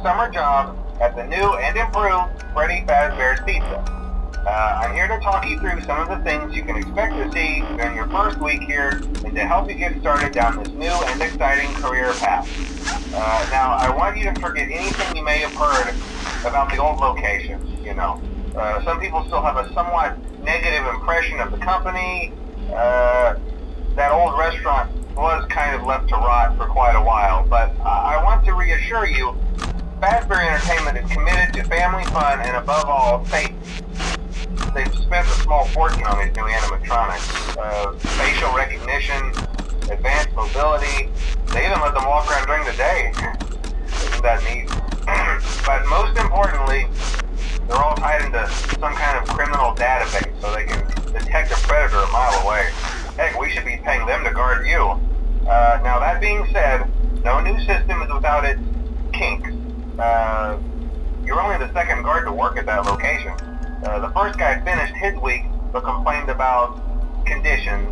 summer job at the new and improved Freddy Fazbear's Pizza. I'm here to talk you through some of the things you can expect to see during your first week here and to help you get started down this new and exciting career path. Now, I want you to forget anything you may have heard about the old location. Some people still have a somewhat negative impression of the company. That old restaurant was kind of left to rot for quite a while, but I want to reassure you, Fazbear Entertainment is committed to family fun and above all, safety. They've spent a small fortune on these new animatronics. Facial recognition, advanced mobility, they even let them walk around during the day. Isn't that neat? But most importantly, they're all tied into some kind of criminal database so they can detect a predator a mile away. Heck, we should be paying them to guard you. Now that being said, no new system is without its kinks. You're only the second guard to work at that location. The first guy finished his week but complained about conditions.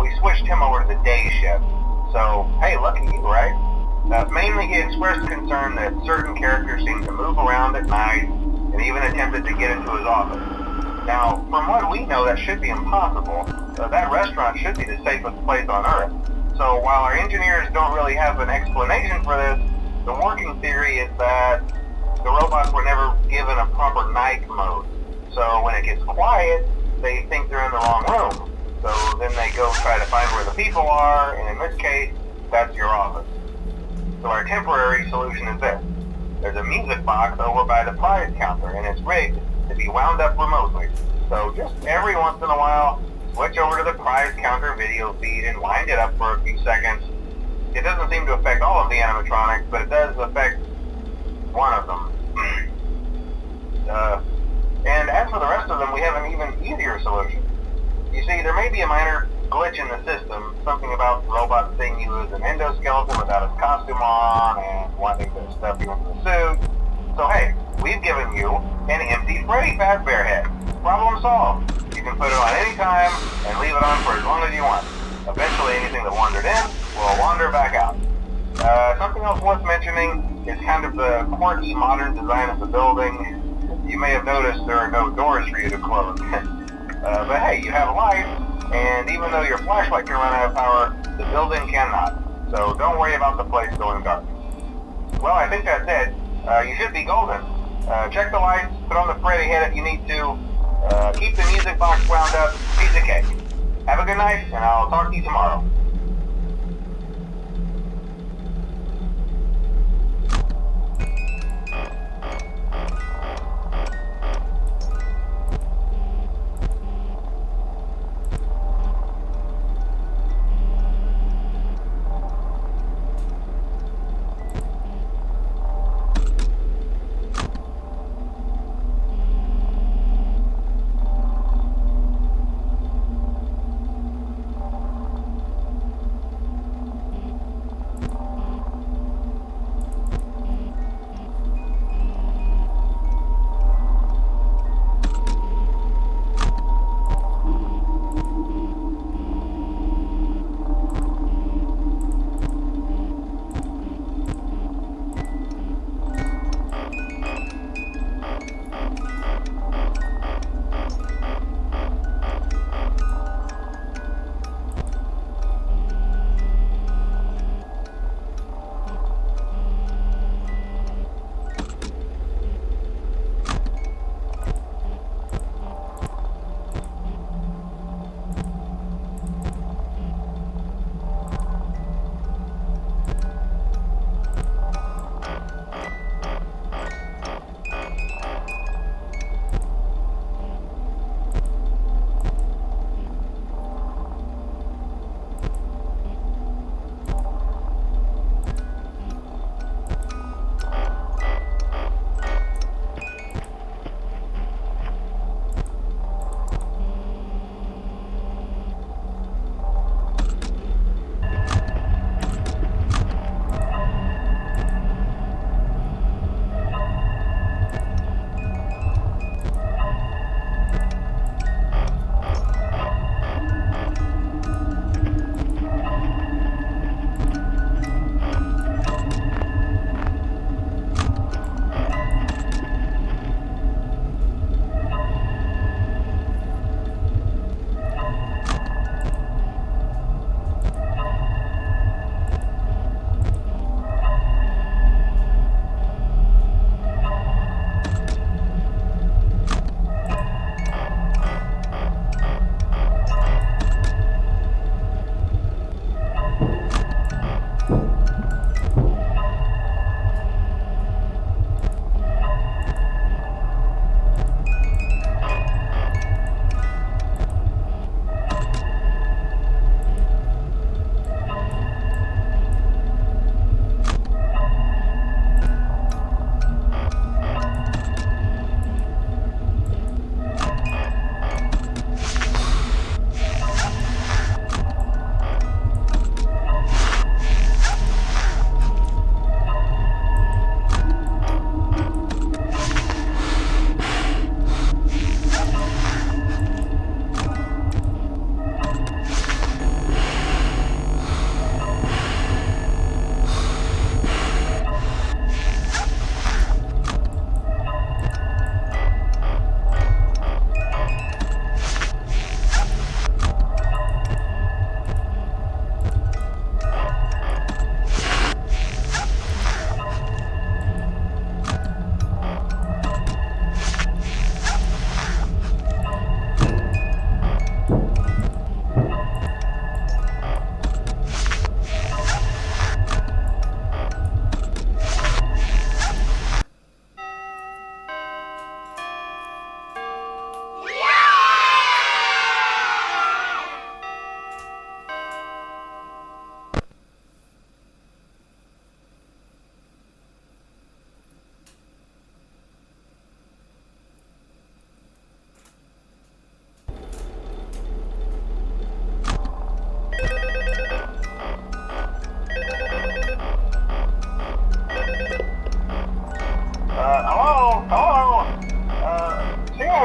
We switched him over to the day shift. So, hey, lucky you, right? Mainly he expressed concern that certain characters seemed to move around at night and even attempted to get into his office. Now, from what we know, that should be impossible. That restaurant should be the safest place on Earth. So while our engineers don't really have an explanation for this, the working theory is that the robots were never given a proper night mode. So when it gets quiet, they think they're in the wrong room. So then they go try to find where the people are, and in this case, that's your office. So our temporary solution is this. There's a music box over by the prize counter, and it's rigged to be wound up remotely. So just every once in a while, switch over to the prize counter video feed and wind it up for a few seconds. It doesn't seem to affect all of the animatronics, but it does affect one of them. And as for the rest of them, we have an even easier solution. You see, there may be a minor glitch in the system, something about the robot seeing you as an endoskeleton without his costume on and wanting to stuff you into the suit. So hey, we've given you an empty Freddy Fazbear head. Problem solved. You can put it on any time and leave it on for as long as you want. Eventually anything that wandered in will wander back out. Something else worth mentioning is kind of the quirky modern design of the building. You may have noticed there are no doors for you to close. But hey, you have light, and even though your flashlight can run out of power, the building cannot. So don't worry about the place going dark. Well, I think that's it. You should be golden. Check the lights, put on the Freddy head if you need to. Keep the music box wound up, piece of cake. Have a good night, and I'll talk to you tomorrow.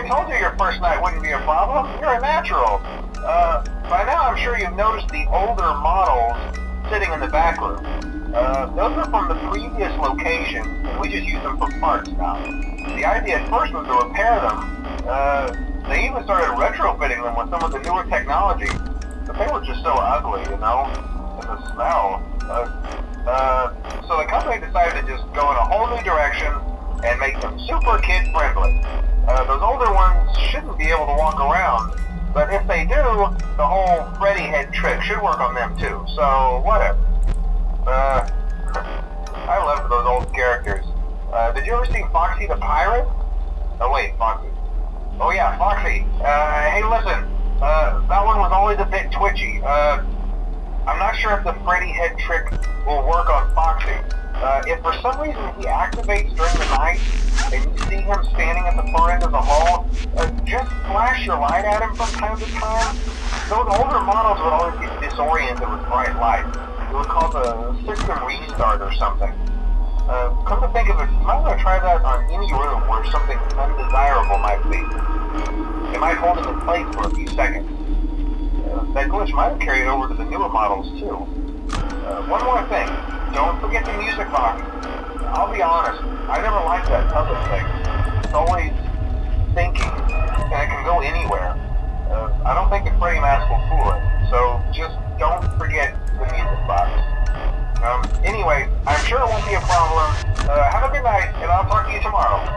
told you your first night wouldn't be a problem. You're a natural. By now I'm sure you've noticed the older models sitting in the back room. Those are from the previous location, and we just use them for parts now. The idea at first was to repair them. They even started retrofitting them with some of the newer technology, but they were just so ugly, you know? And the smell. So the company decided to just go in a whole new direction and make them super kid-friendly. Those older ones shouldn't be able to walk around, but if they do, the whole Freddy head trick should work on them too, so whatever. I love those old characters. Did you ever see Foxy the Pirate? Oh wait, Foxy. Oh yeah, Foxy. Hey listen, that one was always a bit twitchy. I'm not sure if the Freddy head trick will work on Foxy. If for some reason he activates during the night, and you see him standing at the far end of the hall, just flash your light at him from time to time. Those older models would always get disoriented with bright light. It would cause a system restart or something. Come to think of it, you might want to try that on any room where something undesirable might be. It might hold him in place for a few seconds. That glitch might have carried over to the newer models too. One more thing, don't forget the music box. I'll be honest, I never liked that puppet thing. It's always thinking, and it can go anywhere. I don't think the Freddy mask will fool it, so just don't forget the music box. Anyway, I'm sure it won't be a problem. Have a good night, and I'll talk to you tomorrow.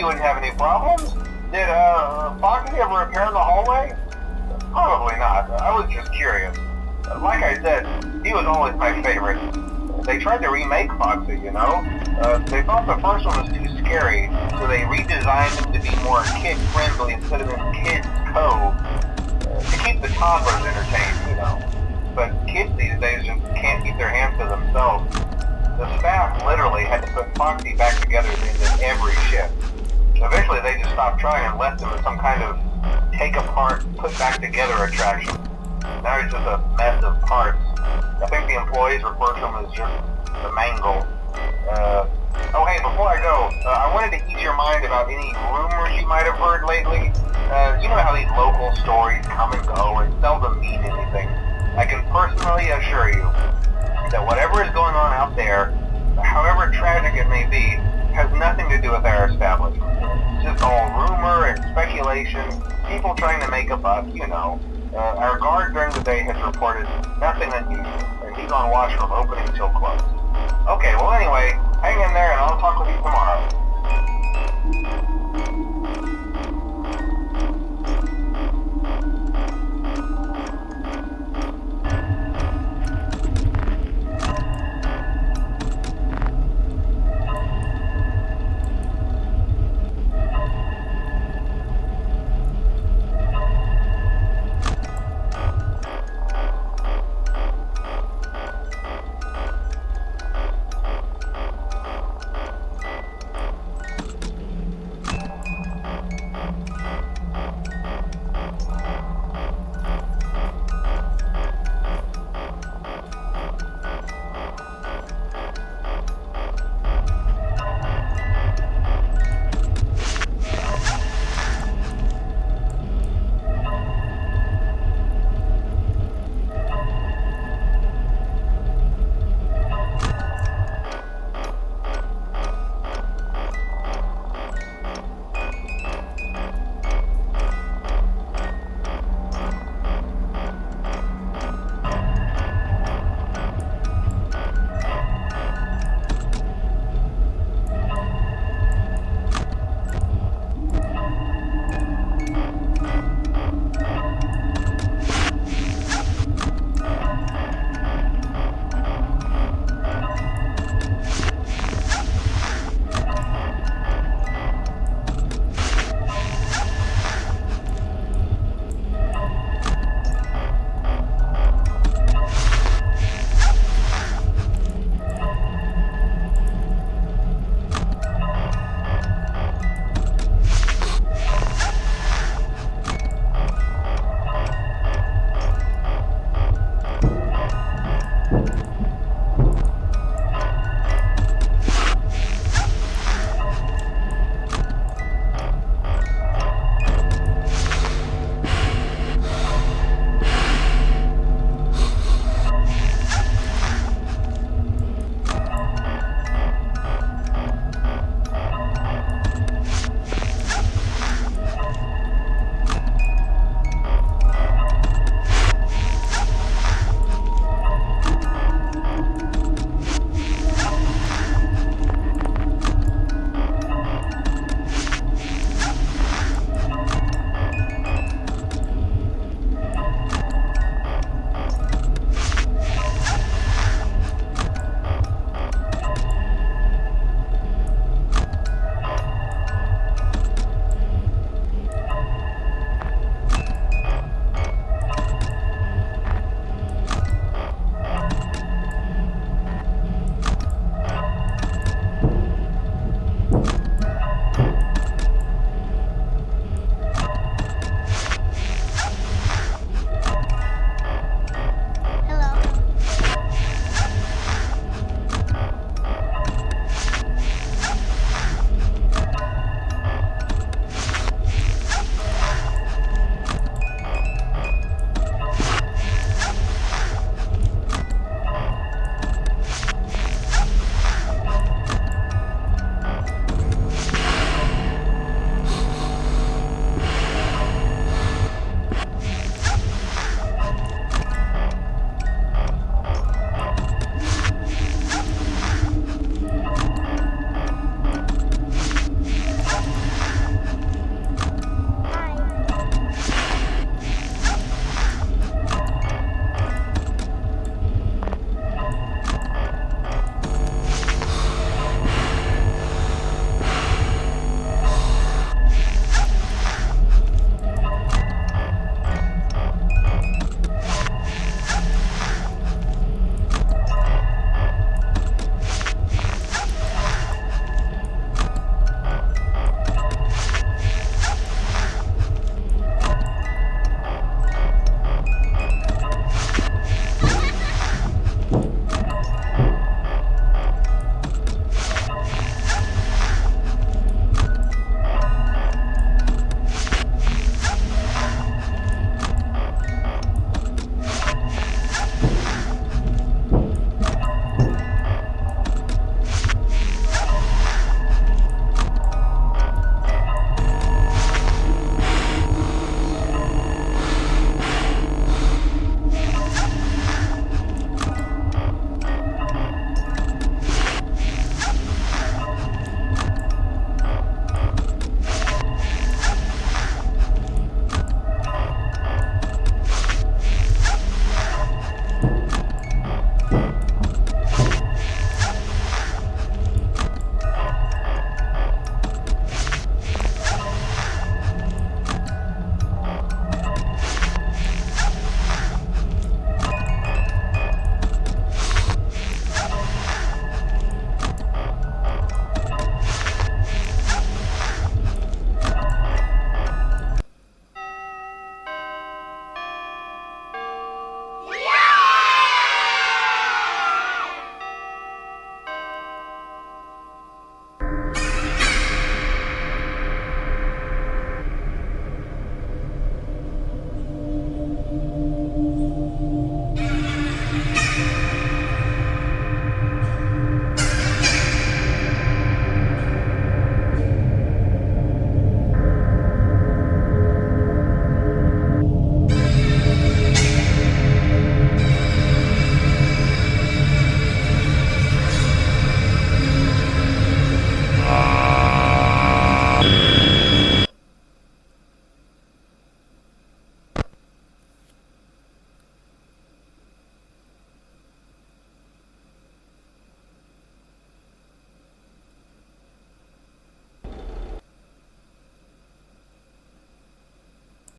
you wouldn't have any problems. Did, Foxy ever appear in the hallway? Probably not. I was just curious. Like I said, he was always my favorite. They tried to remake Foxy, you know? They thought the first one was too scary, so they redesigned him to be more kid-friendly and put him in Kids Cove to keep the toddlers entertained, you know. But kids these days just can't keep their hands to themselves. The staff literally had to put Foxy back together at the end of every shift. Eventually they just stopped trying and left him as some kind of take apart, put back together attraction. Now he's just a mess of parts. I think the employees refer to him as just the mangle. Oh hey, before I go, I wanted to ease your mind about any rumors you might have heard lately. You know how these local stories come and go and seldom mean anything. I can personally assure you that whatever is going on out there, however tragic it may be, has nothing to do with our establishment. It's just all rumor and speculation, people trying to make a buck, you know. Our guard during the day has reported nothing unusual, and he's on watch from opening till close. Okay, well anyway, hang in there and I'll talk with you tomorrow.